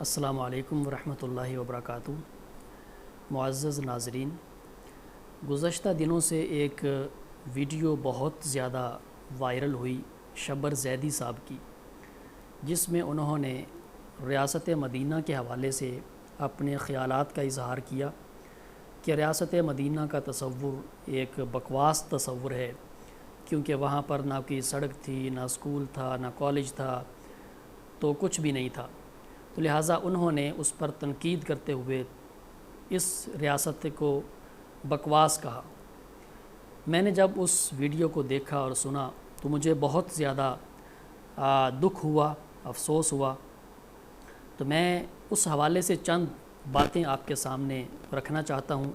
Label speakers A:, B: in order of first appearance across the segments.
A: السلام علیکم ورحمۃ اللہ وبرکاتہ۔ معزز ناظرین، گزشتہ دنوں سے ایک ویڈیو بہت زیادہ وائرل ہوئی شبر زیدی صاحب کی، جس میں انہوں نے ریاست مدینہ کے حوالے سے اپنے خیالات کا اظہار کیا کہ ریاست مدینہ کا تصور ایک بکواس تصور ہے، کیونکہ وہاں پر نہ کوئی سڑک تھی، نہ اسکول تھا، نہ کالج تھا، تو کچھ بھی نہیں تھا۔ تو لہٰذا انہوں نے اس پر تنقید کرتے ہوئے اس ریاست کو بکواس کہا۔ میں نے جب اس ویڈیو کو دیکھا اور سنا تو مجھے بہت زیادہ دکھ ہوا، افسوس ہوا۔ تو میں اس حوالے سے چند باتیں آپ کے سامنے رکھنا چاہتا ہوں،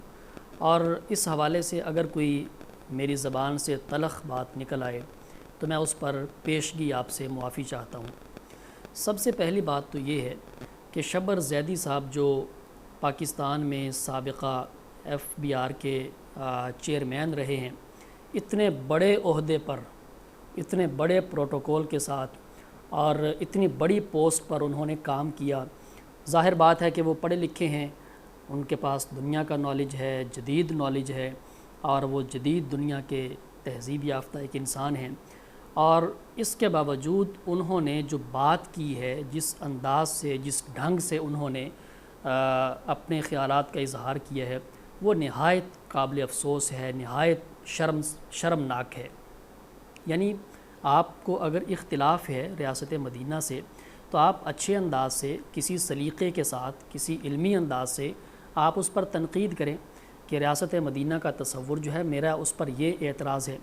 A: اور اس حوالے سے اگر کوئی میری زبان سے تلخ بات نکل آئے تو میں اس پر پیشگی آپ سے معافی چاہتا ہوں۔ سب سے پہلی بات تو یہ ہے کہ شبر زیدی صاحب جو پاکستان میں سابقہ FBR کے چیئرمین رہے ہیں، اتنے بڑے عہدے پر، اتنے بڑے پروٹوکول کے ساتھ اور اتنی بڑی پوسٹ پر انہوں نے کام کیا، ظاہر بات ہے کہ وہ پڑھے لکھے ہیں، ان کے پاس دنیا کا نالج ہے، جدید نالج ہے، اور وہ جدید دنیا کے تہذیب یافتہ ایک انسان ہیں۔ اور اس کے باوجود انہوں نے جو بات کی ہے، جس انداز سے، جس ڈھنگ سے انہوں نے اپنے خیالات کا اظہار کیا ہے، وہ نہایت قابل افسوس ہے، نہایت شرمناک ہے۔ یعنی آپ کو اگر اختلاف ہے ریاست مدینہ سے تو آپ اچھے انداز سے، کسی سلیقے کے ساتھ، کسی علمی انداز سے آپ اس پر تنقید کریں کہ ریاست مدینہ کا تصور جو ہے، میرا اس پر یہ اعتراض ہے۔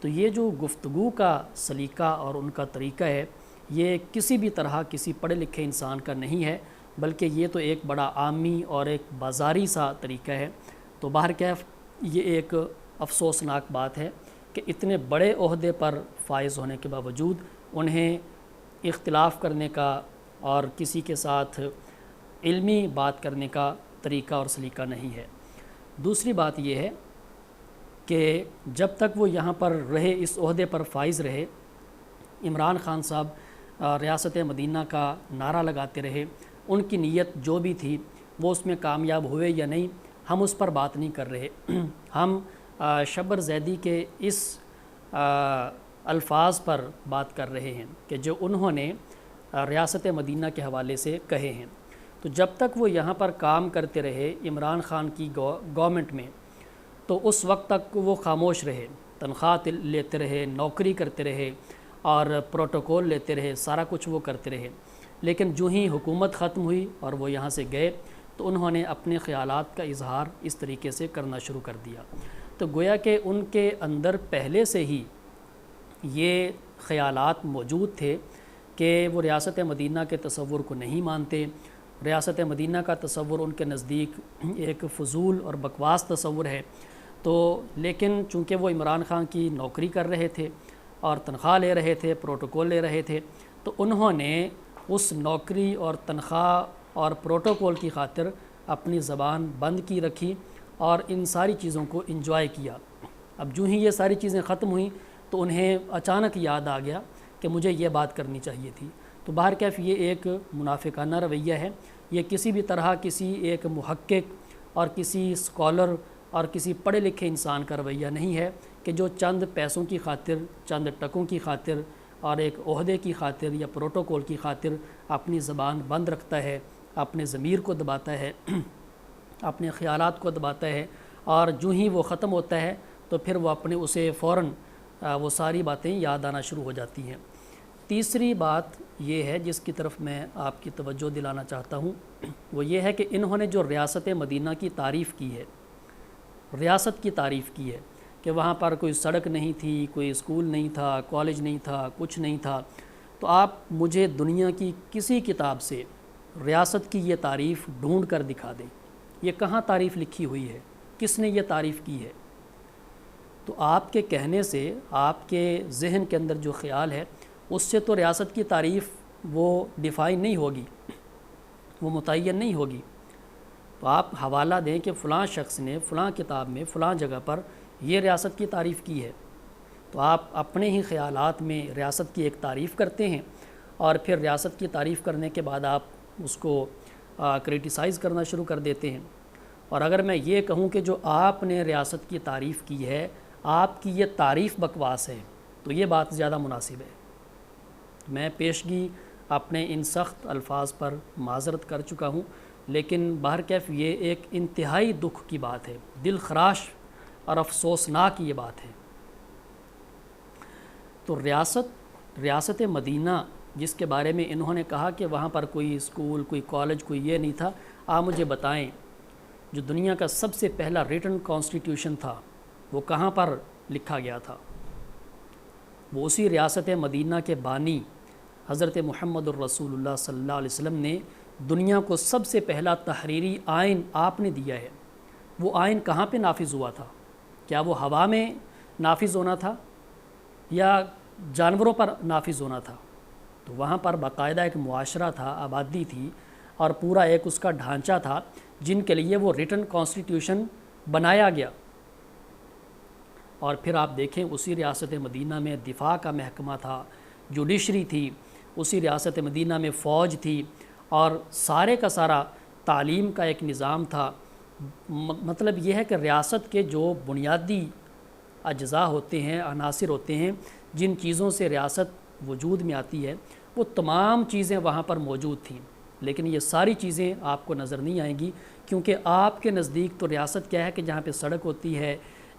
A: تو یہ جو گفتگو کا سلیقہ اور ان کا طریقہ ہے، یہ کسی بھی طرح کسی پڑھے لکھے انسان کا نہیں ہے، بلکہ یہ تو ایک بڑا عامی اور ایک بازاری سا طریقہ ہے۔ تو بہرکیف یہ ایک افسوسناک بات ہے کہ اتنے بڑے عہدے پر فائز ہونے کے باوجود انہیں اختلاف کرنے کا اور کسی کے ساتھ علمی بات کرنے کا طریقہ اور سلیقہ نہیں ہے۔ دوسری بات یہ ہے کہ جب تک وہ یہاں پر رہے، اس عہدے پر فائز رہے، عمران خان صاحب ریاست مدینہ کا نعرہ لگاتے رہے، ان کی نیت جو بھی تھی وہ اس میں کامیاب ہوئے یا نہیں، ہم اس پر بات نہیں کر رہے۔ ہم شبر زیدی کے اس الفاظ پر بات کر رہے ہیں کہ جو انہوں نے ریاست مدینہ کے حوالے سے کہے ہیں۔ تو جب تک وہ یہاں پر کام کرتے رہے عمران خان کی گورنمنٹ میں، تو اس وقت تک وہ خاموش رہے، تنخواہ لیتے رہے، نوکری کرتے رہے اور پروٹوکول لیتے رہے، سارا کچھ وہ کرتے رہے۔ لیکن جو ہی حکومت ختم ہوئی اور وہ یہاں سے گئے تو انہوں نے اپنے خیالات کا اظہار اس طریقے سے کرنا شروع کر دیا۔ تو گویا کہ ان کے اندر پہلے سے ہی یہ خیالات موجود تھے کہ وہ ریاست مدینہ کے تصور کو نہیں مانتے، ریاست مدینہ کا تصور ان کے نزدیک ایک فضول اور بکواس تصور ہے۔ تو لیکن چونکہ وہ عمران خان کی نوکری کر رہے تھے اور تنخواہ لے رہے تھے، پروٹوکول لے رہے تھے، تو انہوں نے اس نوکری اور تنخواہ اور پروٹوکول کی خاطر اپنی زبان بند کی رکھی اور ان ساری چیزوں کو انجوائے کیا۔ اب جو ہی یہ ساری چیزیں ختم ہوئیں تو انہیں اچانک یاد آ گیا کہ مجھے یہ بات کرنی چاہیے تھی۔ تو بہرکیف یہ ایک منافقانہ رویہ ہے، یہ کسی بھی طرح کسی ایک محقق اور کسی اسکالر اور کسی پڑھے لکھے انسان کا رویہ نہیں ہے کہ جو چند پیسوں کی خاطر، چند ٹکوں کی خاطر اور ایک عہدے کی خاطر یا پروٹوکول کی خاطر اپنی زبان بند رکھتا ہے، اپنے ضمیر کو دباتا ہے، اپنے خیالات کو دباتا ہے، اور جو ہی وہ ختم ہوتا ہے تو پھر وہ اپنے اسے فوراً وہ ساری باتیں یاد آنا شروع ہو جاتی ہیں۔ تیسری بات یہ ہے جس کی طرف میں آپ کی توجہ دلانا چاہتا ہوں، وہ یہ ہے کہ انہوں نے جو ریاست مدینہ کی تعریف کی ہے، ریاست کی تعریف کی ہے کہ وہاں پر کوئی سڑک نہیں تھی، کوئی اسکول نہیں تھا، کالج نہیں تھا، کچھ نہیں تھا، تو آپ مجھے دنیا کی کسی کتاب سے ریاست کی یہ تعریف ڈھونڈ کر دکھا دیں۔ یہ کہاں تعریف لکھی ہوئی ہے؟ کس نے یہ تعریف کی ہے؟ تو آپ کے کہنے سے، آپ کے ذہن کے اندر جو خیال ہے، اس سے تو ریاست کی تعریف وہ ڈیفائن نہیں ہوگی، وہ متعین نہیں ہوگی۔ تو آپ حوالہ دیں کہ فلاں شخص نے فلاں کتاب میں فلاں جگہ پر یہ ریاست کی تعریف کی ہے، تو آپ اپنے ہی خیالات میں ریاست کی ایک تعریف کرتے ہیں، اور پھر ریاست کی تعریف کرنے کے بعد آپ اس کو کرٹیسائز کرنا شروع کر دیتے ہیں۔ اور اگر میں یہ کہوں کہ جو آپ نے ریاست کی تعریف کی ہے آپ کی یہ تعریف بکواس ہے تو یہ بات زیادہ مناسب ہے۔ میں پیشگی اپنے ان سخت الفاظ پر معذرت کر چکا ہوں، لیکن بہرکیف یہ ایک انتہائی دکھ کی بات ہے، دل خراش اور افسوسناک یہ بات ہے۔ تو ریاست مدینہ جس کے بارے میں انہوں نے کہا کہ وہاں پر کوئی اسکول، کوئی کالج، کوئی یہ نہیں تھا، آپ مجھے بتائیں جو دنیا کا سب سے پہلا ریٹن کانسٹیٹیوشن تھا وہ کہاں پر لکھا گیا تھا؟ وہ اسی ریاست مدینہ کے بانی حضرت محمد الرسول اللہ صلی اللہ علیہ وسلم نے دنیا کو سب سے پہلا تحریری آئین آپ نے دیا ہے۔ وہ آئین کہاں پہ نافذ ہوا تھا؟ کیا وہ ہوا میں نافذ ہونا تھا یا جانوروں پر نافذ ہونا تھا؟ تو وہاں پر باقاعدہ ایک معاشرہ تھا، آبادی تھی اور پورا ایک اس کا ڈھانچہ تھا جن کے لیے وہ ریٹن کانسٹیٹیوشن بنایا گیا۔ اور پھر آپ دیکھیں اسی ریاست مدینہ میں دفاع کا محکمہ تھا، جوڈیشری تھی، اسی ریاست مدینہ میں فوج تھی اور سارے کا سارا تعلیم کا ایک نظام تھا۔ مطلب یہ ہے کہ ریاست کے جو بنیادی اجزاء ہوتے ہیں، عناصر ہوتے ہیں، جن چیزوں سے ریاست وجود میں آتی ہے وہ تمام چیزیں وہاں پر موجود تھیں، لیکن یہ ساری چیزیں آپ کو نظر نہیں آئیں گی کیونکہ آپ کے نزدیک تو ریاست کیا ہے کہ جہاں پہ سڑک ہوتی ہے،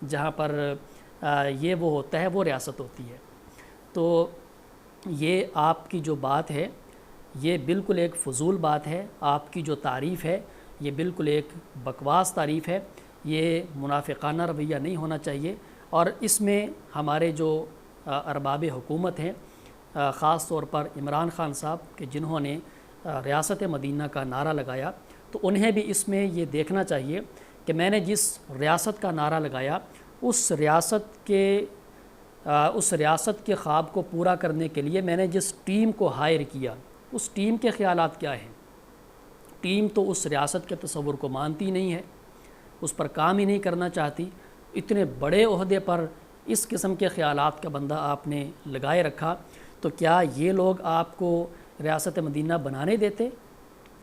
A: جہاں پر یہ وہ ہوتا ہے وہ ریاست ہوتی ہے۔ تو یہ آپ کی جو بات ہے یہ بالکل ایک فضول بات ہے، آپ کی جو تعریف ہے یہ بالکل ایک بکواس تعریف ہے، یہ منافقانہ رویہ نہیں ہونا چاہیے۔ اور اس میں ہمارے جو ارباب حکومت ہیں، خاص طور پر عمران خان صاحب کہ جنہوں نے ریاست مدینہ کا نعرہ لگایا، تو انہیں بھی اس میں یہ دیکھنا چاہیے کہ میں نے جس ریاست کا نعرہ لگایا اس ریاست کے خواب کو پورا کرنے کے لیے میں نے جس ٹیم کو ہائر کیا اس ٹیم کے خیالات کیا ہیں؟ ٹیم تو اس ریاست کے تصور کو مانتی نہیں ہے، اس پر کام ہی نہیں کرنا چاہتی۔ اتنے بڑے عہدے پر اس قسم کے خیالات کا بندہ آپ نے لگائے رکھا، تو کیا یہ لوگ آپ کو ریاست مدینہ بنانے دیتے؟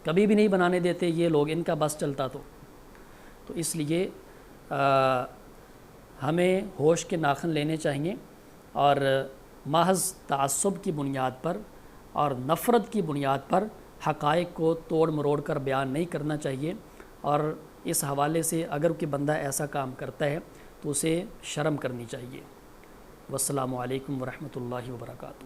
A: کبھی بھی نہیں بنانے دیتے یہ لوگ، ان کا بس چلتا تو اس لیے ہمیں ہوش کے ناخن لینے چاہیے اور محض تعصب کی بنیاد پر اور نفرت کی بنیاد پر حقائق کو توڑ مروڑ کر بیان نہیں کرنا چاہیے۔ اور اس حوالے سے اگر کوئی بندہ ایسا کام کرتا ہے تو اسے شرم کرنی چاہیے۔ والسلام علیکم ورحمۃ اللہ وبرکاتہ۔